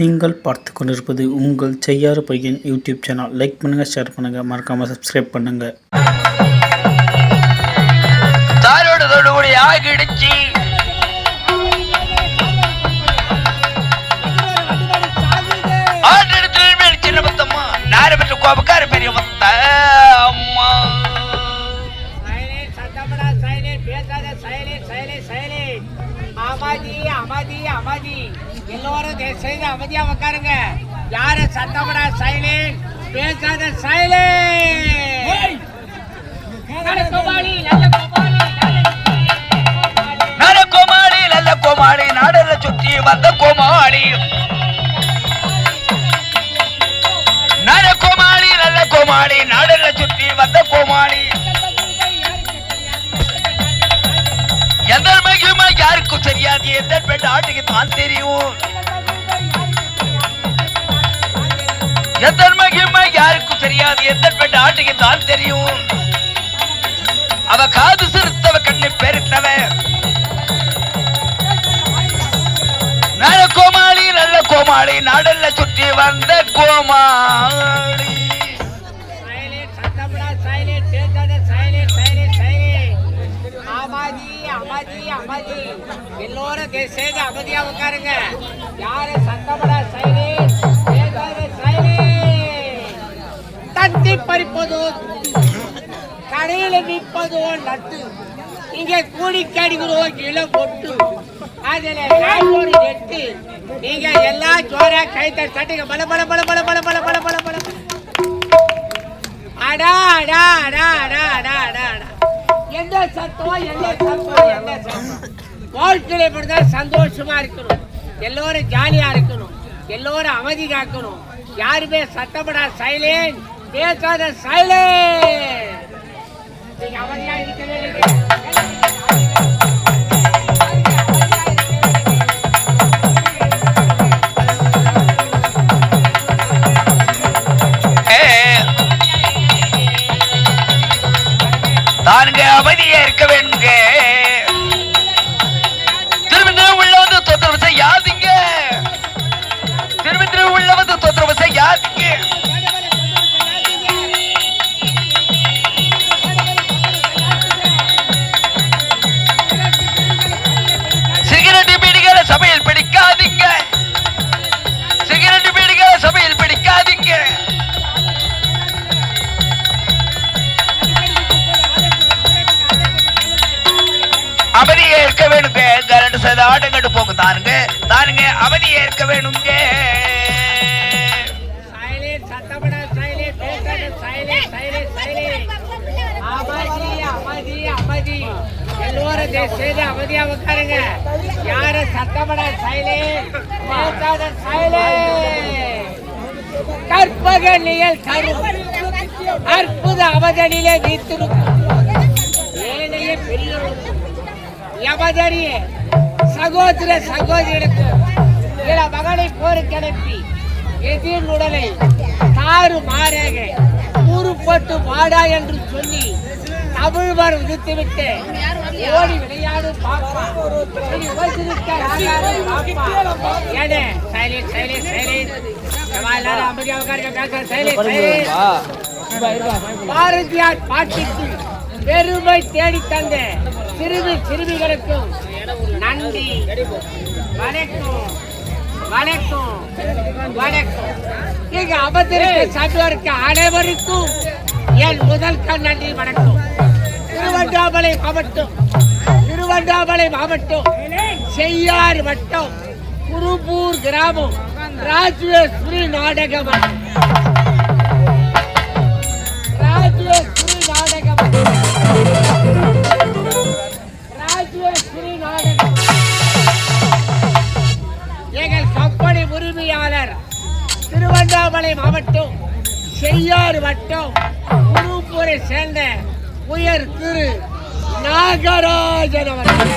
நீங்கள் பார்த்து கொண்டிருப்பது உங்கள் செய்யாறு பையன் யூடியூப் சேனல். லைக் பண்ணுங்க, ஷேர் பண்ணுங்க, மறக்காம சப்ஸ்கிரைப் பண்ணுங்க. தாரோட தொடுபடி ஆகிடுச்சு. ஆண்டெடுத்து சின்ன பத்தம்மா நார பெற்ற கோபக்கார பெரிய பத்த அம்மா எல்லோரும் செய்து அமைதியா உட்காருங்க. யார சத்தப்படா சைலண்ட், பேசாத சைலண்ட். நல்ல கோமாளி நல்ல கோமாளி நாடல சுற்றி வந்த கோமாளி. நல்ல கோமாளி நாடல சுற்றி வந்த கோமாளி. எந்த மகிமை யாருக்கும் தெரியாது, எந்த பெண் ஆட்டுக்கு தான் தெரியும். எந்த மகிமை யாருக்கும் தெரியாது, எந்த பெண் ஆட்டுக்கு தான் தெரியும். அவ காது சிறுத்தவ கண்ணு பெருத்தவ நல்ல கோமாளி நாடல்ல சுற்றி வந்த கோமாளி. எல்லோரும் சேர்ந்து அமைதியா உட்காருங்க. யாரு சத்தப்படா சைலண்ட், தட்டி பறிப்பதோ கடையில நிற்பதோ நட்டு, இங்க கூடி கடிக்கிறோ இளம் பொட்டு, அதுல நெட்டு. நீங்க எல்லாம் ஜோரா கைத்த தட்டுங்க. பல பல பல பல பல பல பல பல பல அடா அடா அடா அடா அடா அடா அடா. எந்த சத்தம் எந்த சத்தம் எந்த சத்தம். வாழ்க்கையில இப்படிதான் சந்தோஷமா இருக்கணும், எல்லோரும் ஜாலியா இருக்கணும், எல்லோரும் அமைதி காக்கணும். யாருமே சத்தப்படா சைலண்ட், பேசாத சைலண்ட். நீங்க அமைதியா இருக்கவே தானுங்க அமைதியா இருக்க வேணுங்க. திரும்ப உள்ள வந்து தொந்தரவு செய்யாதீங்க, திரும்ப உள்ள வந்து தொந்தரவு செய்யாதீங்க. சிகரெட் பீடிகளை சபையில் பிடிக்காதீங்க, சிகரெட் பீடிகளை சபையில் பிடிக்காதீங்க. அவதியை இருக்க வேணுங்க. கரண்ட் சத ஆட்டங்கட்டு போங்க. தானுங்க அவதியை இருக்க வேணுங்க. எல்லோரும் சேர்ந்து அமைதியா உட்காருங்க. யார சத்தப்படா சைலண்ட், பேசாத சைலண்ட். கற்பக நிழல் தரும் அற்புத அவதனிலே வீத்திருக்கும் ஏழைய பெரிய யமதரியே சகோதர சகோதரிகளுக்கு இள மகனை போருக்கு அனுப்பி எதிர் உடலை தாறு மாறாக கூறுபட்டு வாடா என்று சொல்லி தமிழ்வர் விதித்துவிட்டு ஓடி விளையாடு பாப்பா. பாரதியார் பாட்டிற்கு பெருமை தேடி தந்த சிறுமிகளுக்கும் நன்றி. வணக்கம் வணக்கம் வணக்கம். நீங்க அபத்திரத்தை சாட்டுவதற்கு அனைவருக்கும் என் முதல் நன்றி வணக்கம். திருவண்ணாமலை மாவட்டம் செய்யாறு வட்டம் குருபூர் கிராமம் ராஜேஸ்வரி நாடக எங்கள் கம்பெனி உரிமையாளர் திருவண்ணாமலை மாவட்டம் செய்யாறு வட்டம் குருபூரை சேர்ந்த உயர் திரு நாகராஜன் அவர்கள்,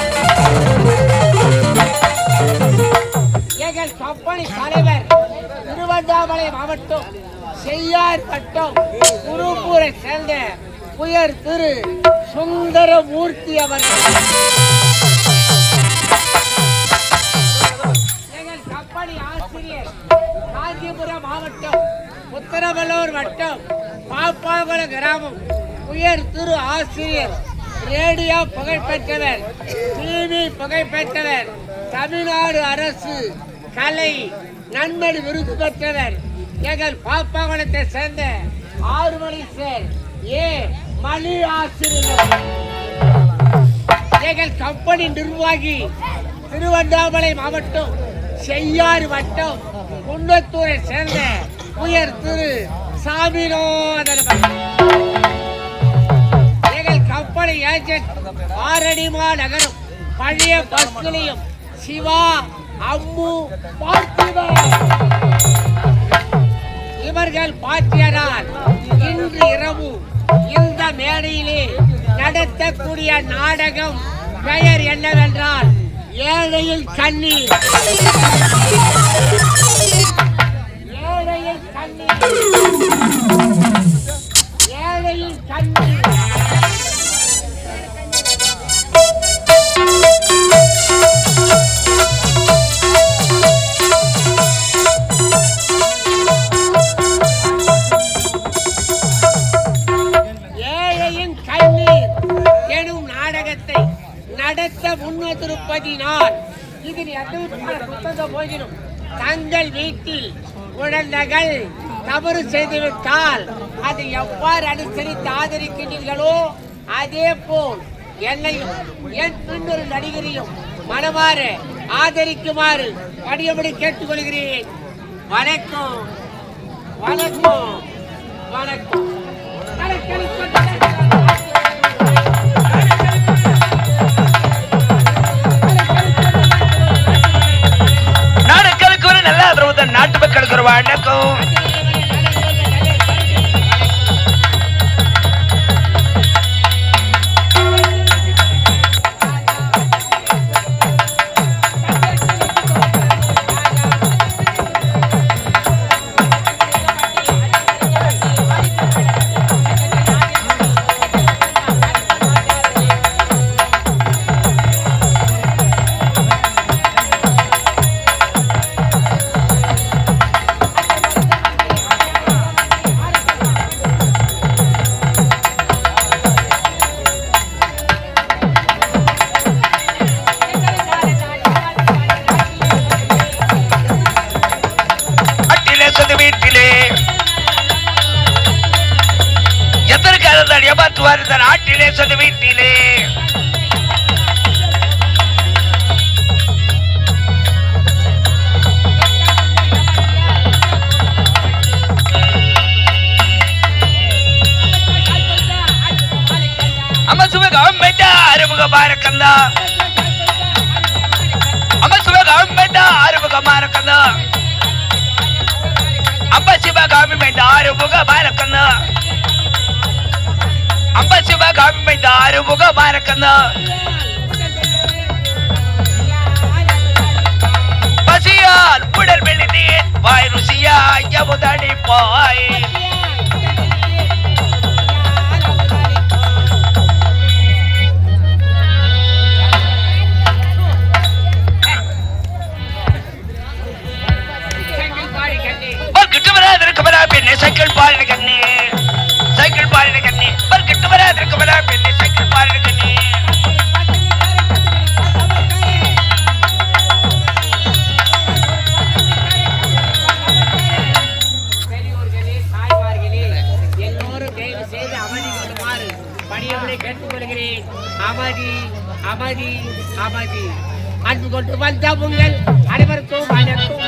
எங்கள் கம்பெனி தலைவர் திருவண்ணாமலை மாவட்டம் செய்யார் வட்டம் குருபூரை சேர்ந்த உயர் திரு சுந்தரமூர்த்தி அவர்கள், எங்கள் கம்பெனி கம்பெனி ஆசிரியர், காஞ்சிபுரம் மாவட்டம், உத்தரவல்லூர் வட்டம், பாப்பாங்குளம் கிராமம், உயர் திரு ஆசிரியர், ரேடியோ புகழ்பெற்றவர், டிவி புகழ்பெற்றவர், தமிழ்நாடு அரசு கலை நன்மதி விருது பெற்றவர், எங்கள் பாப்பாங்குளத்தை சேர்ந்த 6 மணி சேர் ஏ மணி ஆசிரியர், எங்கள் கம்பெனி நிர்வாகி, திருவண்ணாமலை மாவட்டம், செய்யாறு வட்டம், குன்னத்தூரை சேர்ந்த உயர் திரு சாமிநாதன், எங்கள் கம்பெனி ஏஜென்ட், ஆரணிமா நகரம், பழைய பஸ் நிலையம், சிவா, அம்மு, பார்த்திபன். இவர்கள் பாட்டியரால் இன்று இரவு இந்த மேடையிலே நடத்தக்கூடிய நாடகம் பெயர் என்னவென்றால் ஏழையில் கண்ணீர். ஏழையில் கண்ணீர், ஏழையில் கண்ணீர். நடத்த முன்வந்திருப்பதினால் இதில் எதிர்ப்பான புத்தகம் போகிடும். தங்கள் வீட்டில் குழந்தைகள் தவறு செய்துவிட்டால் அதை எவ்வாறு அனுசரித்து ஆதரிக்கின்றீர்களோ அதே போல் என்னையும் என் பின்னொரு நடிகரையும் மனமாற ஆதரிக்குமாறு பணியபடி கேட்டுக்கொள்கிறேன். வணக்கம் வணக்கம் வணக்கம். நாட்டு மக்களுக்கு ஒரு வணக்கம். நாட்டிலே சொந்த வீட்டிலே அம்மா சுபகம் ஆறுமுக பாரக்கந்தா, அம்மா சுபகம் ஆறுமுக பாரக்கந்தா, அம்மா சிவகாமி ஆறுமுக பாரக்கந்தா, அம்மா சிவகாமி ஆறுமுக பாரக்கந்தா. பசியால் உடல் மெலிதேன் வாய் ருசியா யமுதடி பாய். சைக்கிள் பாருங்க கண்ணே, சைக்கிள் பாருங்க கண்ணே, கிட்ட வராதிருக்க வரா பெண்ணே, சைக்கிள் பாருங்க கண்ணே. பெரியோர்களே, தாய்மார்களே, எல்லோரும் தயவு செய்து அமைதி கொள்ளுமாறு பணியவனை கேட்டுக்கொள்கிறேன். அமைதி அமைதி அமைதி. அன்பு கொண்டு வந்த உங்கள் அனைவருக்கும் வணக்கம்.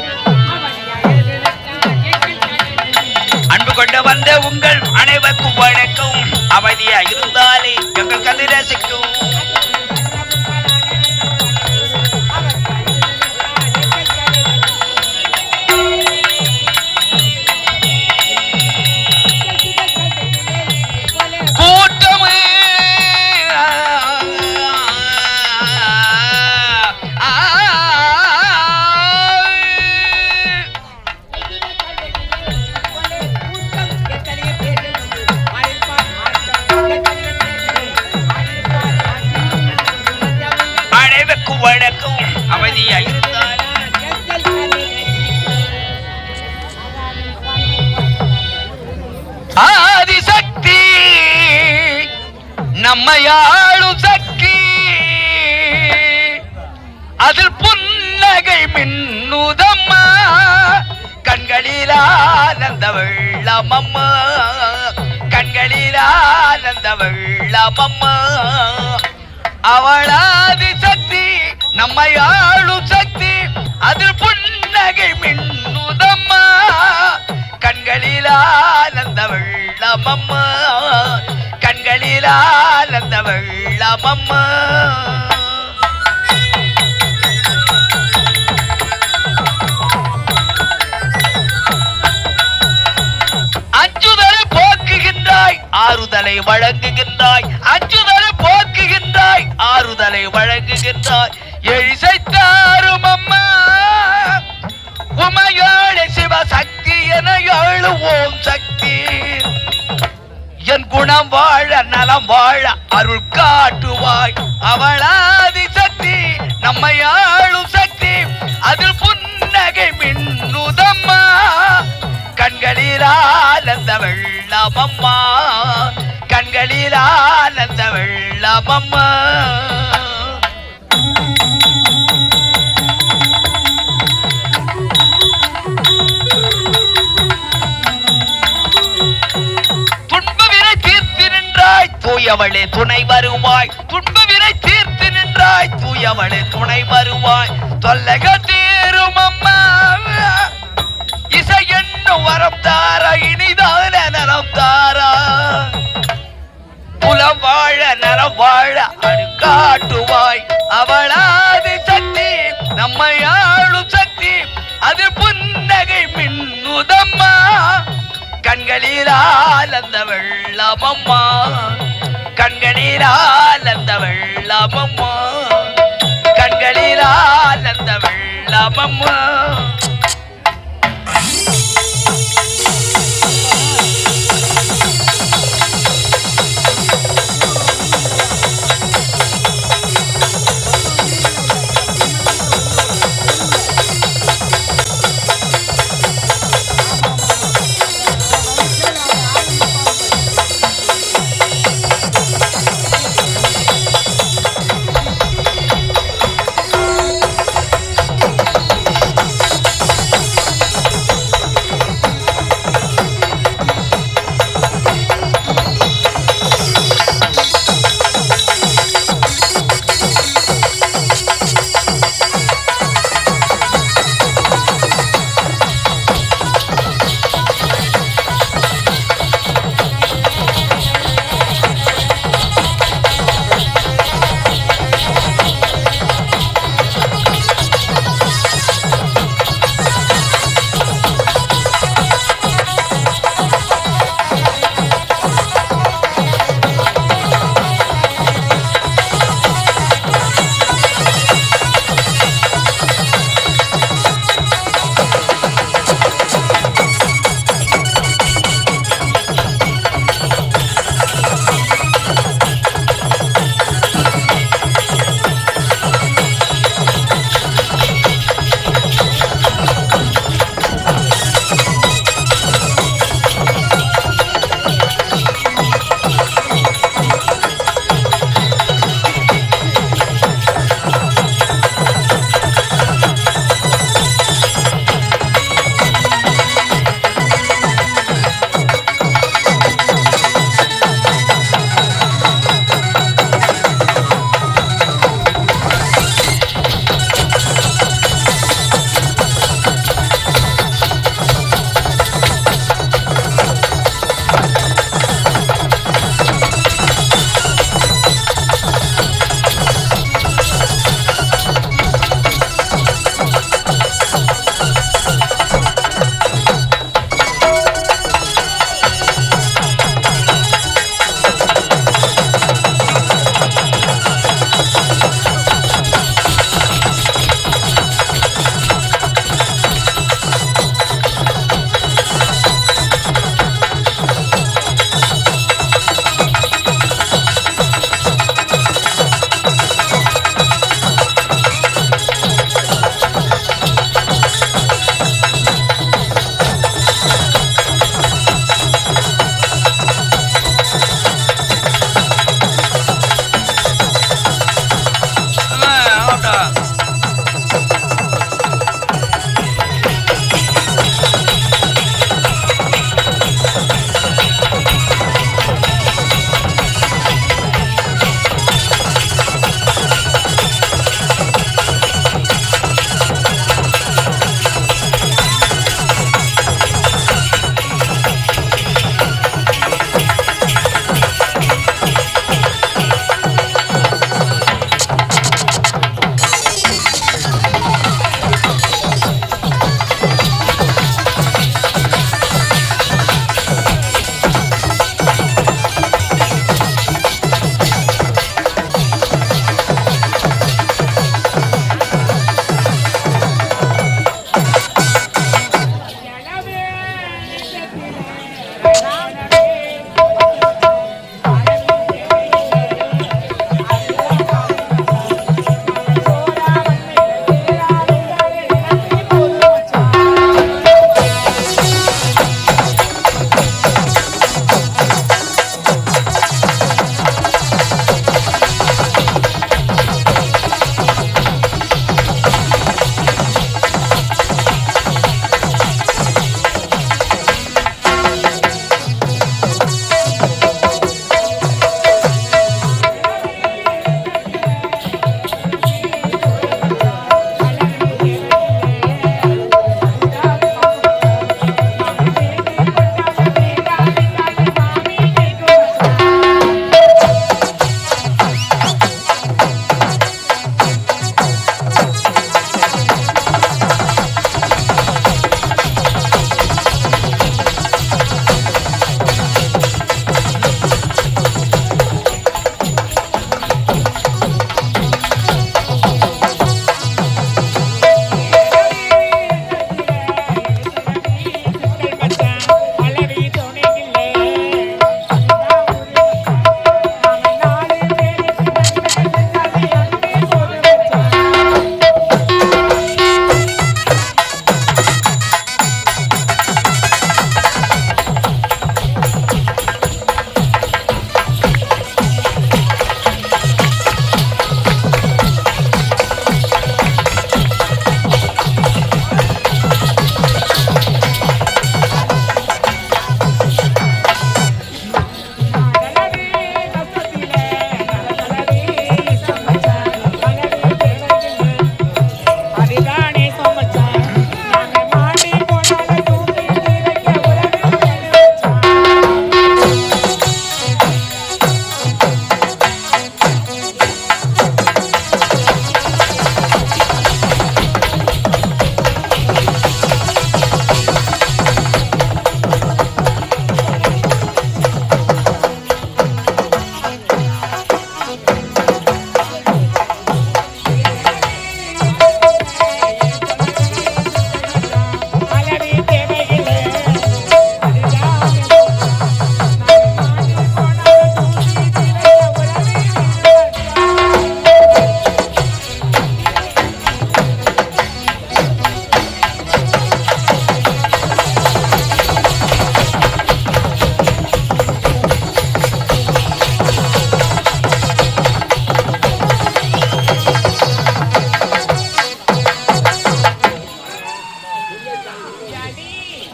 அன்பு கொண்டு வந்த உங்கள் அனைவருக்கும் வணக்கம். அமைதியா இருந்தாலே எங்கள் கதை ரசிக்கும். நம்மையாளும் சக்தி அதில் புன்னகை மின்னுதம்மா கண்களில் ஆனந்த வெள்ளமம்மா கண்களில் ஆனந்த வெள்ளமம்மா அவளாதி சக்தி நம்மையாளும் சக்தி அதில் புன்னகை மின்னுதம்மா கண்களில் ஆனந்த வெள்ளமம்மா கண்களில் ஆனந்த வெள்ளமம்மா அஞ்சுதலை போக்குகின்றாய் ஆறுதலை வழங்குகின்றாய் அஞ்சுதலை போக்குகின்றாய் ஆறுதலை வழங்குகின்றாய் எழிசைத்தாரும் அம்மா உமையாளே சிவசக்தி என எழுவோம் சக்தி என் குணம் வாழ நலம் வாழ அருள் காட்டுவாய் அவளாதி சக்தி நம்மையாளும் சக்தி அதில் புன்னகை மின்னுதம்மா கண்களில் ஆனந்த வெள்ளமம்மா கண்களில் ஆனந்த வெள்ளமம்மா தூயவளே துணை வருவாய் துன்பவினை தீர்த்து நின்றாய் தூயவளே துணை வருவாய் தொல்லக தீரும் அம்மா இசை என்னும் வரம் தாரா இனிதான நலம் தாரா புலம் வாழ நலம் வாழ அரு காட்டுவாய் அவளாதி சக்தி நம்மையாளும் சக்தி அது புன்னகை மின்னுதம்மா கண்களில் ஆனந்த வெள்ளமம்மா கண்களில் ஆனந்த வெள்ளமம்மா கண்களில் ஆனந்த வெள்ளமம்மா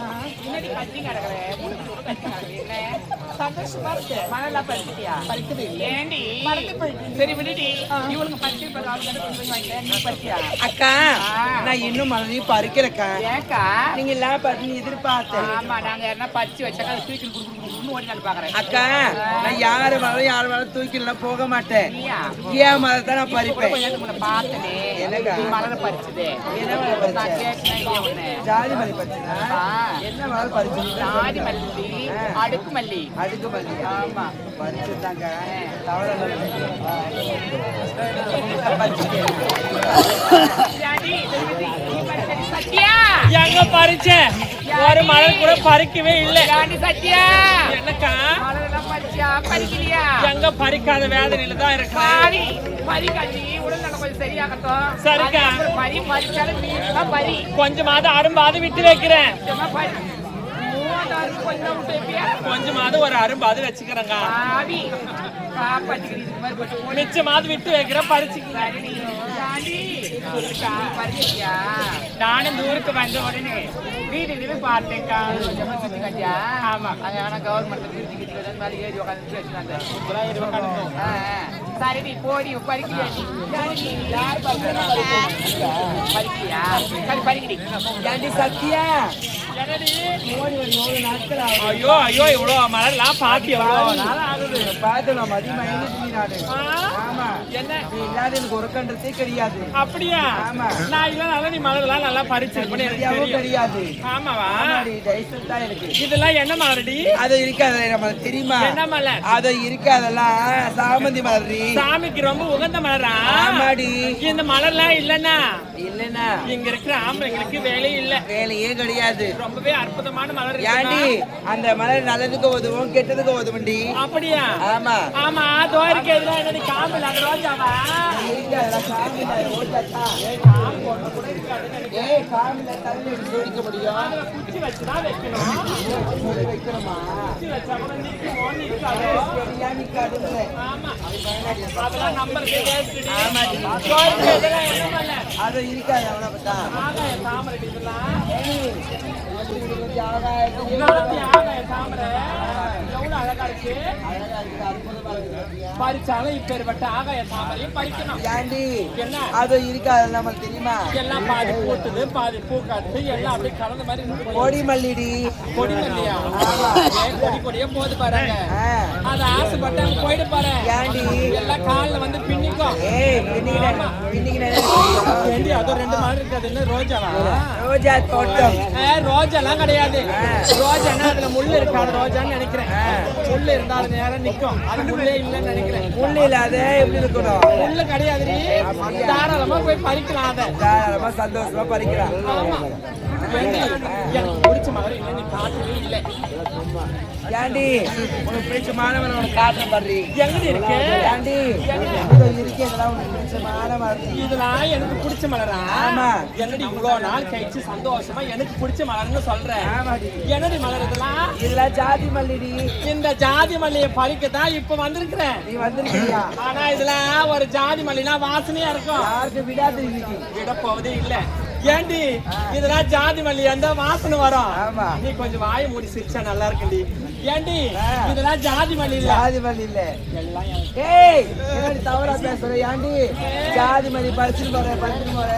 முன்னாடி கட்டி கிடக்குறேன் சந்தோஷமா இருக்கு மணலாம் பறிச்சிட்டியா பறிக்குது ஏண்டி சரி விடுடி இவளுக்கு பறிச்சு பறிச்சியா அக்கா நான் இன்னும் மறுபடியும் பறிக்கிறேக்கா ஏக்கா நீங்க எல்லாம் பறிச்சு எதிர்பார்த்தேன் ஆமா நாங்க என்ன பறிச்சு வச்சாக்கா தூக்கி குடுக்கணும் ஓடி நான் பாக்குறேன் அக்கா நான் யாரு மேலும் தூக்கிலாம் போக மாட்டேன் ஏன் மரம் தான் நான் பறிப்பேன் பார்த்தனே என்னக்கா மலர் பறிச்சது என்ன மரம் நான் பறிச்சேன் கேட்டேன் ஜாதி மல்லி பறிச்சா என்ன மரம் பறிச்சு ஜாதி மல்லி அடுக்கு மல்லி அடுக்கு மல்லி ஆமா பறிச்சுட்டாங்க தவற சத்யா எங்க பறிச்சேன் ஒரு மலர் கூட பறிக்கவே இல்லை சத்யா என்னக்கா மலரெல்லாம் பறிச்சா பறிக்கலையா எங்க பறிக்காத வேதனையில தான் இருக்கு பாரி பறிக்காட்டி உடல் நலம் கொஞ்சம் சரியாகட்டும் சரிக்கா. அதுக்கப்புறம் பறி பறிச்சாலும் வீட்டுலாம் பறி கொஞ்சமாவது அரும்பாது விட்டு வைக்கிறேன் சும்மா பறி மூவாதாரம் கொஞ்சம் விட்டு வைப்பியா கொஞ்சமாவது ஒரு அரும்பாது வச்சுக்கிறேங்க பாவி காப்பாற்றிக்கிறீங்க இது மாதிரி போட்டு மிச்சமாவது விட்டு வைக்கிறேன் பறிச்சுக்கிறேன் பறிச்சியா நானும் தூரத்து வந்த உடனே வீட்டுக்கு பார்த்தேன்க்கா கொஞ்சமா சுத்தி காட்டியா ஆமா அது ஆனா கவர்மெண்ட் வீட்டுக்கு மேலே ஏறி உட்காந்து பேசினாங்க சரி நீ போடி பறிக்கிறியா யார் பறிக்கிறியா சரி பறிக்கிறீ ஏண்டி சத்தியா ஐயோ ஐயோ இவ்வளவு மலர்லாம் பாத்து எவ்வளவு நாள் ஆகுது பார்த்து நான் மதியம் ஆமா என்ன நீ இல்லாத எனக்கு ஒரு கண்டத்தே கிடையாது அப்படியா ஆமா. நான் இல்ல நீ மலர்லாம் நல்லா பறிச்சிருப்பேன்னு எனக்கு தெரியாவும் தெரியும். கிடையாது ஆமாவா ஆமாடி, டைசன் தான் எனக்கு இதெல்லாம் என்ன மலரடி அது இருக்காது நம்ம தெரியுமா என்ன மலர் அது இருக்காதெல்லாம் சாமந்தி மலரி சாமிக்கு ரொம்ப உகந்த மலரா ஆமாடி இந்த மலர்லாம் இல்லன்னா இல்லன்னா இங்க இருக்கிற ஆம்பளைங்களுக்கு வேலையே இல்ல வேலையே கிடையாது ரொம்பவே அற்புதமான மலர் ஏண்டி அந்த மலர் நல்லதுக்கு உதவும் கெட்டதுக்கு உதவுண்டி அப்படியா ஆமா ஆமா தோரிக்கு எதிராக என்னடி காம்பு இல்லாத ரோஜாவா இருக்காதெல்லாம் சாமில ரோஜாத்தா. ஏய் சாமில தள்ளி ஜோடிக்க முடியும் குச்சி வச்சுதான் வைக்கணும் வைக்கணுமா குச்சி வச்சா கூட நிக்குமோ நிக்காதோ சரியா நிக்காதுன்னு. ஆமா அதெல்லாம் நம்பருக்கு கேட்டுடி ஆமாடி. தோரிக்கு எதிராக என்ன மலர் அது இருக்காது அவனை பார்த்தா ஆகாய தாமரை இதெல்லாம் ஆகாயத்துக்கு உன்னாலத்தி ஆகாய தாமரை எவ்வளவு அழகா இருக்கு பறிச்சாலும் இப்பேற்பட்ட ஆகாய தாமரையும் பறிக்கணும் ஏண்டி என்ன அது இருக்காது நமக்கு தெரியுமா எல்லாம் பாதி பூத்துது பாதி பூ காட்டுது எல்லாம் அப்படியே கலந்த மாதிரி இருக்கு. கொடி மல்லிடி கொடி மல்லியா ஏன் கொடி கொடியே போது பாருங்க ஆ. அது ஆசைப்பட்டு அங்க போயிட்டு பாரு ஏண்டி எல்லாம் கால்ல வந்து பின்னிக்கும் ஏய் இன்னைக்கு ஏண்டி அதோ ரெண்டு மாதிரி இருக்காது என்ன ரோஜாவா ரோஜா தோட்டம் ரோஜாலாம் கிடையாது ரோஜான்னா அதுல முள்ளு இருக்காது ரோஜான்னு நினைக்கிறேன் முள்ளு இருந்தா அது நேரம் நிக்கும் அது முள்ளே இல்லைன்னு நினைக்கிறேன் முள்ளு இல்லாத எப்படி இருக்கணும் முள்ளு கிடையாதுடி தாராளமா போய் பறிக்கலாம் அதை தாராளமா சந்தோஷமா பறிக்கிறான் ஆமா ஏண்டி, எனக்கு பிடிச்ச மலர் இல்லை நீ காட்டவே இல்லை ஏண்டி உனக்கு பிடிச்சமான உனக்கு காட்ட பண்றி எங்க இருக்கு ஏண்டி இதோ இருக்கு இதெல்லாம் உனக்கு பிடிச்சமான மரம் இதெல்லாம் எனக்கு பிடிச்ச மலரா ஆமா. என்னடி இவ்வளவு நாள் கழிச்சு சந்தோஷமா எனக்கு பிடிச்ச மலர்னு சொல்றேன் ஆமாடி என்னடி மலர் இதெல்லாம் இதெல்லாம் ஜாதி மல்லிடி இந்த ஜாதி மல்லியை பறிக்கத்தான் இப்ப வந்திருக்கிறேன் நீ வந்திருக்கியா ஆனா இதுல ஒரு ஜாதி மல்லினா வாசனையா இருக்கும் யாருக்கு விடாது இன்னைக்கு விட போவதே இல்ல ஏண்டி இதெல்லாம் ஜாதி மல்லி அந்த வாசனை வரும் ஆமா. நீ கொஞ்சம் வாயை மூடி சிரிச்சா நல்லா இருக்குடி ஏண்டி இதெல்லாம் ஜாதி மல்லி இல்ல ஜாதி மல்லி இல்ல எல்லாம் எனக்கு ஏய் என்னடி தவறா பேசுற ஏண்டி ஜாதி மல்லி பறிச்சுட்டு போற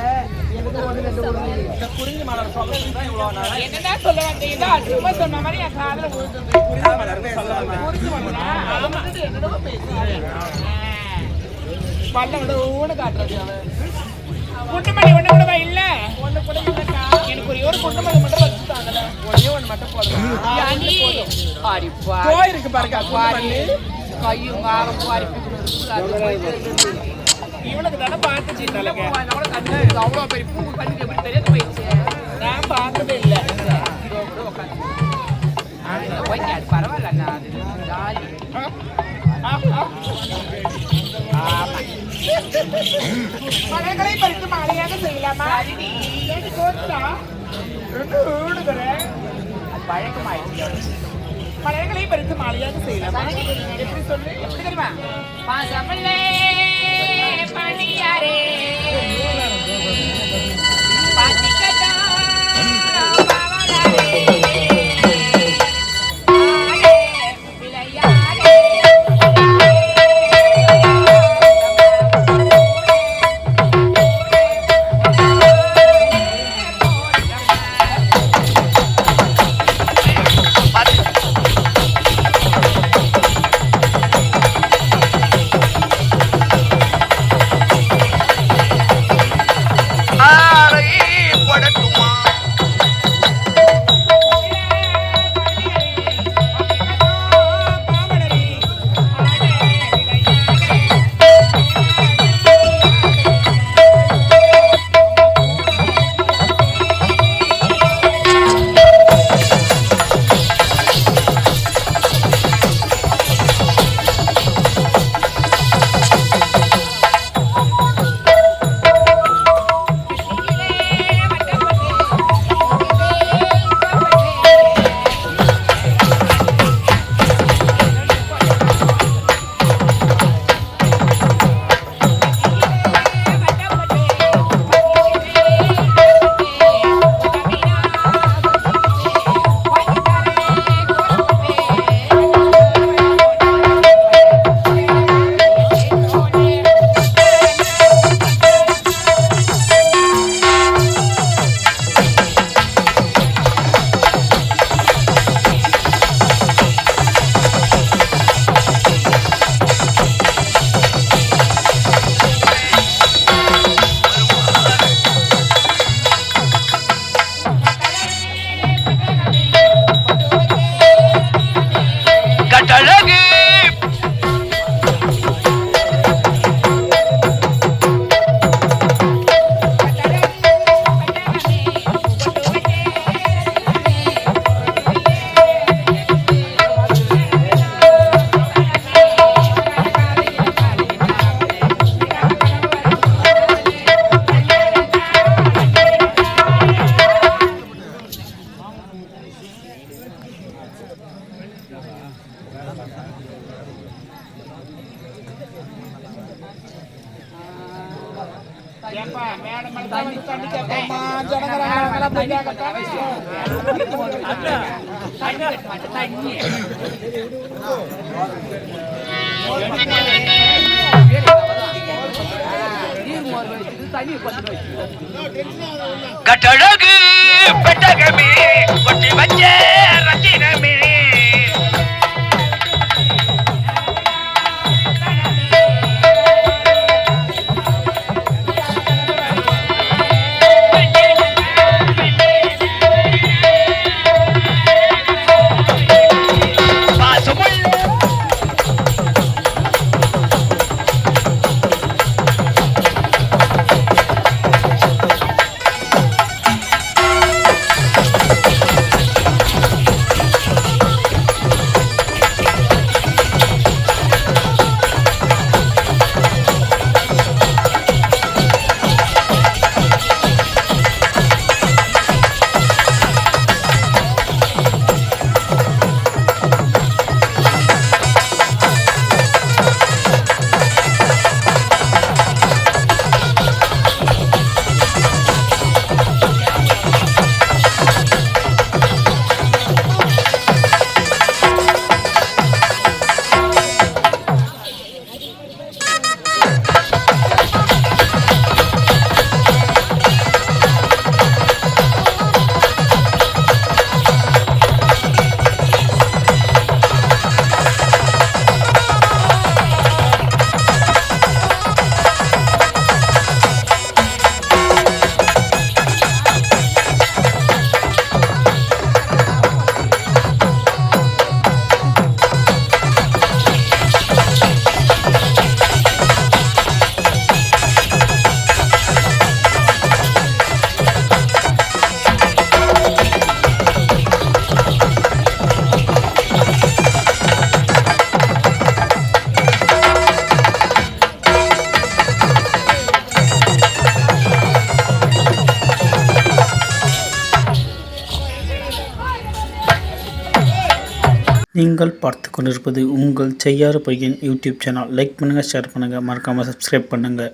எனக்கு ஒண்ணு ரெண்டு கொடுங்க இந்த குறிஞ்சி மலர் சொல்றது தான் இவ்வளவு நாளா என்னடா சொல்ல வந்தீங்க சும்மா சொன்ன மாதிரி என் காதுல விழுந்தது குறிஞ்சி மலர் சொல்லுவாங்க புரிஞ்சு பண்ணா ஆமா என்னடோ பேசுறேன் பல்ல விட ஊன காட்டுறது அவன் குண்டுமணி ஒண்ணு கூட இல்ல ஒண்ணு கூட இல்லக்கா எனக்கு ஒரே ஒரு குண்டுமணி மட்டும் வச்சுட்டாங்கல ஒரே ஒண்ணு மட்டும் போதும் அரிப்பா போயிருக்கு பாருங்க பாரி குண்டுமல்லி. கையும் காலம் பாரி இவனுக்கு தானே பார்த்து சின்ன கூட கண்ணு அவ்வளோ பெரிய பூ கண்ணுக்கு எப்படி தெரியாது போயிடுச்சு நான் பார்த்ததே இல்லை கொஞ்சம் பரவாயில்ல அண்ணா அது ஜாலி மலைகளை பறித்து மாலையாக செய்யலாமா பழக்கமாயிடுச்சு மலைகளை பறித்து மாலையாக செய்யலாமா எப்படி சொல்லு எப்படி தெரியுமா பாசமல்லே பணியாரே பாத்திக்கட்டா பாவலாரே ஏப்பா, மேல மேல தான் வந்து தண்ணி கேட்போம்மா. ஜனங்களாம் போய் கேட்கத்தானே. கட்டழகு பெட்டகமே கொட்டி வச்ச ரத்தினமே நீங்கள் பார்த்து கொண்டிருப்பது உங்கள் செய்யாறு பையன் யூடியூப் சேனல். லைக் பண்ணுங்கள், ஷேர் பண்ணுங்கள், மறக்காமல் சப்ஸ்கிரைப் பண்ணுங்கள்.